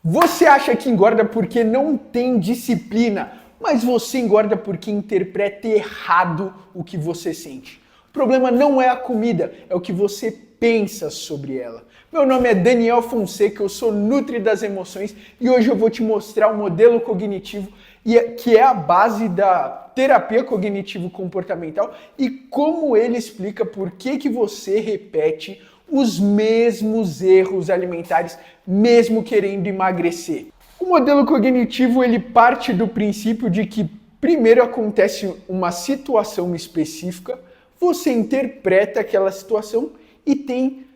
Você acha que engorda porque não tem disciplina, mas você engorda porque interpreta errado o que você sente. O problema não é a comida, é o que você pensa sobre ela. Meu nome é Daniel Fonseca, eu sou Nutri das Emoções e hoje eu vou te mostrar o modelo cognitivo que é a base da terapia cognitivo-comportamental e como ele explica por que você repete os mesmos erros alimentares, mesmo querendo emagrecer. O modelo cognitivo ele parte do princípio de que primeiro acontece uma situação específica, você interpreta aquela situação e tem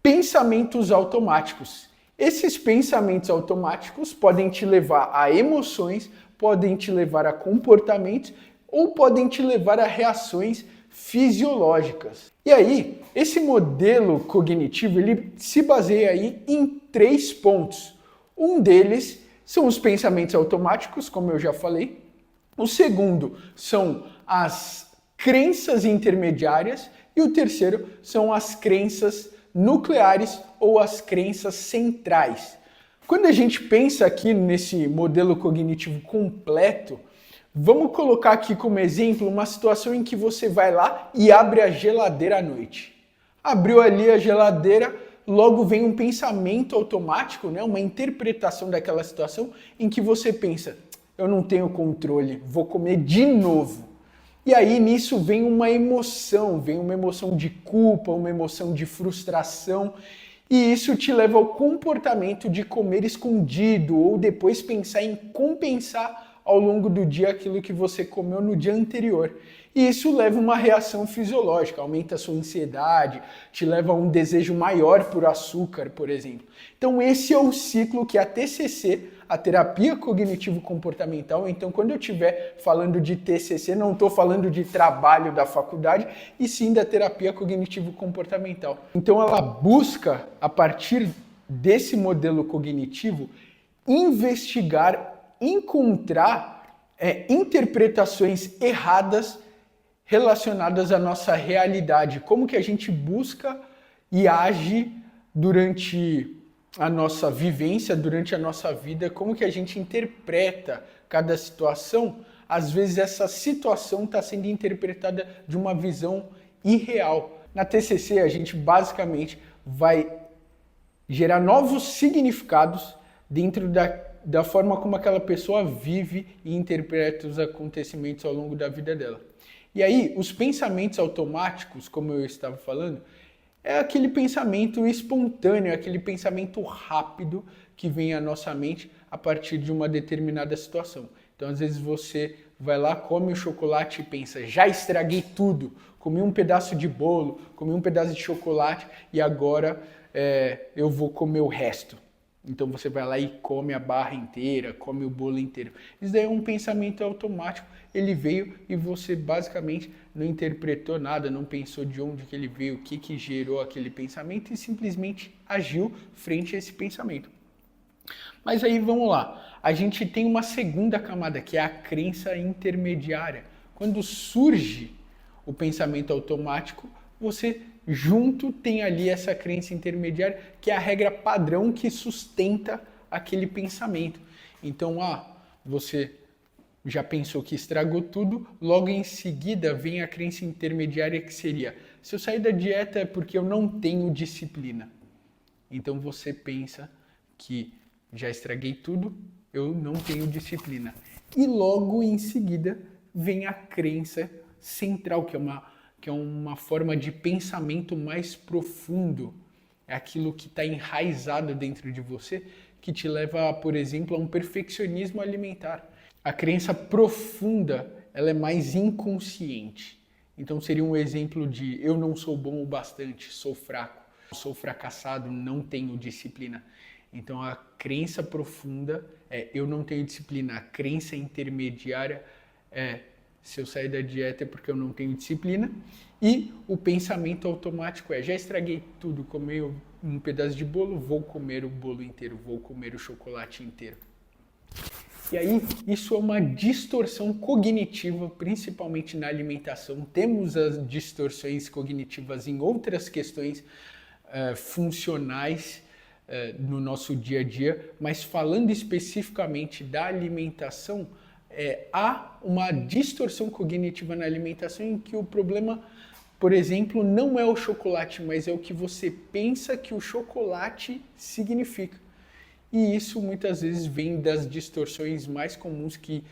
pensamentos automáticos. Esses pensamentos automáticos podem te levar a emoções, podem te levar a comportamentos ou podem te levar a reações fisiológicas. E aí, esse modelo cognitivo, ele se baseia aí em 3 pontos. Um deles são os pensamentos automáticos, como eu já falei. O segundo são as crenças intermediárias e o terceiro são as crenças nucleares ou as crenças centrais. Quando a gente pensa aqui nesse modelo cognitivo completo, vamos colocar aqui como exemplo uma situação em que você vai lá e abre a geladeira à noite. Abriu ali a geladeira, logo vem um pensamento automático, né? Uma interpretação daquela situação em que você pensa, eu não tenho controle, vou comer de novo. E aí nisso vem uma emoção de culpa, uma emoção de frustração, e isso te leva ao comportamento de comer escondido ou depois pensar em compensar ao longo do dia aquilo que você comeu no dia anterior. E isso leva a uma reação fisiológica, aumenta a sua ansiedade, te leva a um desejo maior por açúcar, por exemplo. Então esse é o ciclo que a TCC, a terapia cognitivo-comportamental, então quando eu estiver falando de TCC, não estou falando de trabalho da faculdade, e sim da terapia cognitivo-comportamental. Então ela busca, a partir desse modelo cognitivo, investigar, encontrar interpretações erradas relacionadas à nossa realidade, como que a gente busca e age durante a nossa vivência, durante a nossa vida, como que a gente interpreta cada situação. Às vezes essa situação está sendo interpretada de uma visão irreal. Na TCC a gente basicamente vai gerar novos significados dentro da forma como aquela pessoa vive e interpreta os acontecimentos ao longo da vida dela. E aí, os pensamentos automáticos, como eu estava falando, é aquele pensamento espontâneo, é aquele pensamento rápido que vem à nossa mente a partir de uma determinada situação. Então, às vezes você vai lá, come o chocolate e pensa, já estraguei tudo, comi um pedaço de bolo, comi um pedaço de chocolate e agora eu vou comer o resto. Então você vai lá e come a barra inteira, come o bolo inteiro. Isso daí é um pensamento automático, ele veio e você basicamente não interpretou nada, não pensou de onde que ele veio, o que gerou aquele pensamento e simplesmente agiu frente a esse pensamento. Mas aí vamos lá, a gente tem uma segunda camada que é a crença intermediária. Quando surge o pensamento automático, você junto tem ali essa crença intermediária, que é a regra padrão que sustenta aquele pensamento. Então, você já pensou que estragou tudo, logo em seguida vem a crença intermediária que seria, se eu sair da dieta é porque eu não tenho disciplina. Então você pensa que já estraguei tudo, eu não tenho disciplina. E logo em seguida vem a crença central, que é uma forma de pensamento mais profundo. É aquilo que está enraizado dentro de você, que te leva, por exemplo, a um perfeccionismo alimentar. A crença profunda, ela é mais inconsciente. Então seria um exemplo de eu não sou bom o bastante, sou fraco, sou fracassado, não tenho disciplina. Então a crença profunda é eu não tenho disciplina. A crença intermediária é se eu sair da dieta é porque eu não tenho disciplina. E o pensamento automático é, já estraguei tudo, comi um pedaço de bolo, vou comer o bolo inteiro, vou comer o chocolate inteiro. E aí, isso é uma distorção cognitiva, principalmente na alimentação. Temos as distorções cognitivas em outras questões funcionais, no nosso dia a dia, mas falando especificamente da alimentação, há uma distorção cognitiva na alimentação em que o problema, por exemplo, não é o chocolate, mas é o que você pensa que o chocolate significa. E isso muitas vezes vem das distorções mais comuns que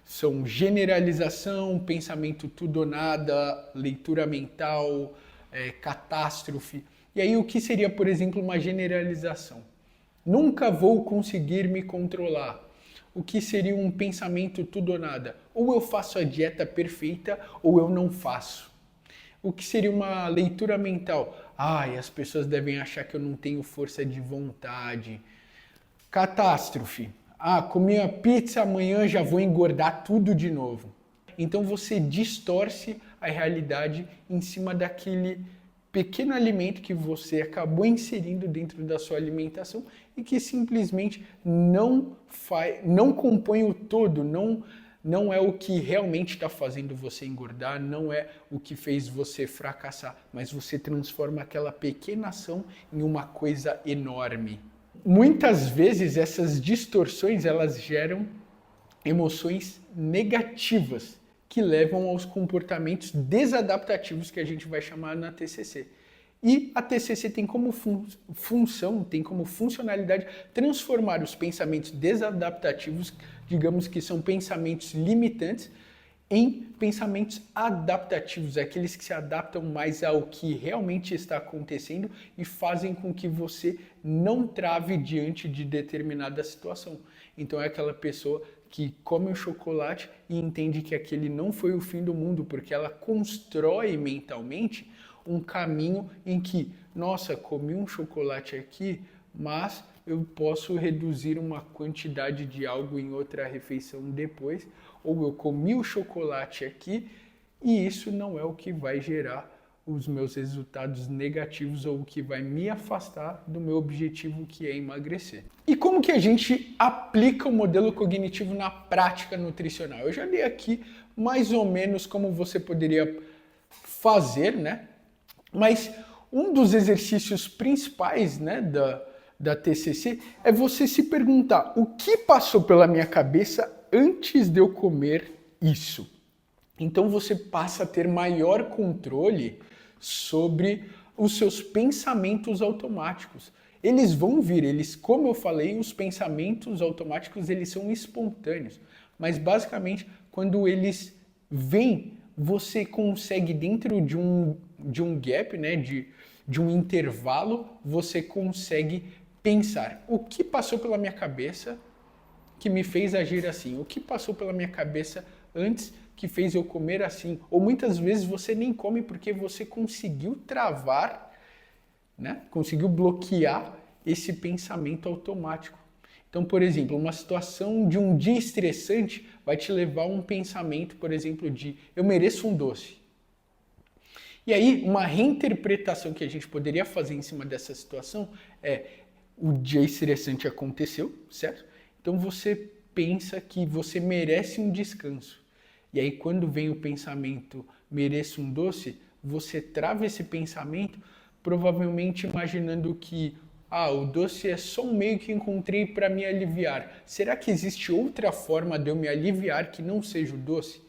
são generalização, pensamento tudo ou nada, leitura mental, catástrofe. E aí o que seria, por exemplo, uma generalização? Nunca vou conseguir me controlar. O que seria um pensamento tudo ou nada? Ou eu faço a dieta perfeita ou eu não faço. O que seria uma leitura mental? As pessoas devem achar que eu não tenho força de vontade. Catástrofe. Comi a pizza, amanhã já vou engordar tudo de novo. Então você distorce a realidade em cima daquele pequeno alimento que você acabou inserindo dentro da sua alimentação e que simplesmente não compõe o todo, não é o que realmente está fazendo você engordar, não é o que fez você fracassar, mas você transforma aquela pequena ação em uma coisa enorme. Muitas vezes essas distorções elas geram emoções negativas que levam aos comportamentos desadaptativos que a gente vai chamar na TCC. E a TCC tem como função, tem como funcionalidade transformar os pensamentos desadaptativos, digamos que são pensamentos limitantes, em pensamentos adaptativos, aqueles que se adaptam mais ao que realmente está acontecendo e fazem com que você não trave diante de determinada situação. Então é aquela pessoa que come o chocolate e entende que aquele não foi o fim do mundo, porque ela constrói mentalmente um caminho em que, nossa, comi um chocolate aqui, mas eu posso reduzir uma quantidade de algo em outra refeição depois, ou eu comi o chocolate aqui e isso não é o que vai gerar os meus resultados negativos ou o que vai me afastar do meu objetivo, que é emagrecer. E como que a gente aplica o modelo cognitivo na prática nutricional? Eu já dei aqui mais ou menos como você poderia fazer, né? Mas um dos exercícios principais, né, da TCC é você se perguntar: o que passou pela minha cabeça antes de eu comer isso? Então você passa a ter maior controle sobre os seus pensamentos automáticos. Eles vão vir, como eu falei, os pensamentos automáticos eles são espontâneos, mas basicamente quando eles vêm, você consegue dentro de um gap, né, de um intervalo, você consegue pensar: o que passou pela minha cabeça que me fez agir assim? O que passou pela minha cabeça antes que fez eu comer assim? Ou muitas vezes você nem come porque você conseguiu travar, né? Conseguiu bloquear esse pensamento automático. Então, por exemplo, uma situação de um dia estressante vai te levar a um pensamento, por exemplo, de eu mereço um doce. E aí, uma reinterpretação que a gente poderia fazer em cima dessa situação é: o dia estressante aconteceu, certo? Então você pensa que você merece um descanso. E aí quando vem o pensamento mereço um doce, você trava esse pensamento provavelmente imaginando que o doce é só um meio que encontrei para me aliviar. Será que existe outra forma de eu me aliviar que não seja o doce?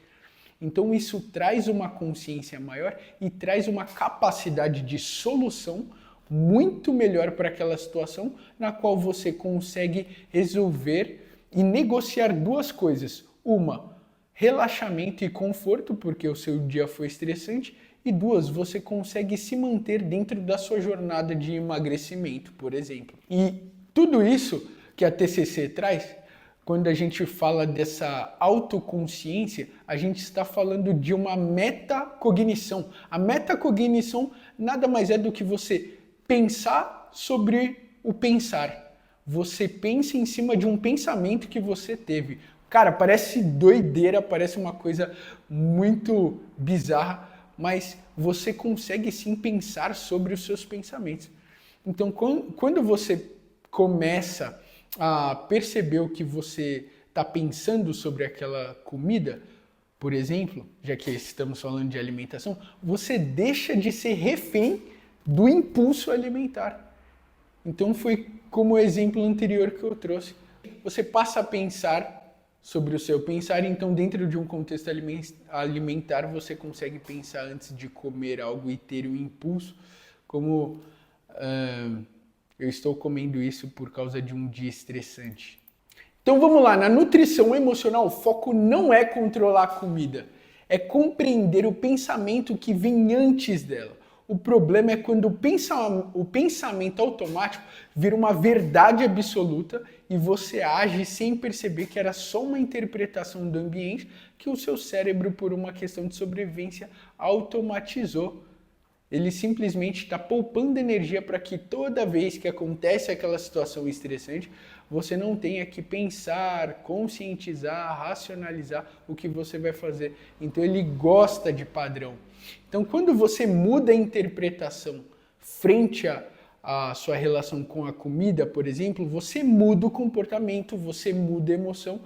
Então isso traz uma consciência maior e traz uma capacidade de solução muito melhor para aquela situação, na qual você consegue resolver e negociar duas coisas. Uma, relaxamento e conforto, porque o seu dia foi estressante. E duas, você consegue se manter dentro da sua jornada de emagrecimento, por exemplo. E tudo isso que a TCC traz, quando a gente fala dessa autoconsciência, a gente está falando de uma metacognição. A metacognição nada mais é do que você pensar sobre o pensar. Você pensa em cima de um pensamento que você teve. Cara, parece doideira, parece uma coisa muito bizarra, mas você consegue sim pensar sobre os seus pensamentos. Então, quando você começa a perceber o que você está pensando sobre aquela comida, por exemplo, já que estamos falando de alimentação, você deixa de ser refém do impulso alimentar. Então foi como o exemplo anterior que eu trouxe. Você passa a pensar sobre o seu pensar, então dentro de um contexto alimentar você consegue pensar antes de comer algo e ter um impulso, como eu estou comendo isso por causa de um dia estressante. Então vamos lá, na nutrição emocional o foco não é controlar a comida, é compreender o pensamento que vem antes dela. O problema é quando o pensamento automático vira uma verdade absoluta e você age sem perceber que era só uma interpretação do ambiente que o seu cérebro, por uma questão de sobrevivência, automatizou. Ele simplesmente está poupando energia para que toda vez que acontece aquela situação estressante, você não tenha que pensar, conscientizar, racionalizar o que você vai fazer. Então ele gosta de padrão. Então quando você muda a interpretação frente à sua relação com a comida, por exemplo, você muda o comportamento, você muda a emoção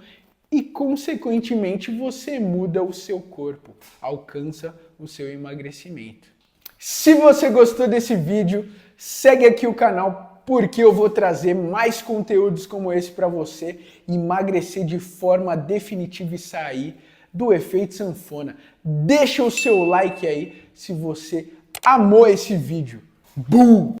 e, consequentemente, você muda o seu corpo, alcança o seu emagrecimento. Se você gostou desse vídeo, segue aqui o canal porque eu vou trazer mais conteúdos como esse para você emagrecer de forma definitiva e sair do efeito sanfona. Deixa o seu like aí se você amou esse vídeo. Boom!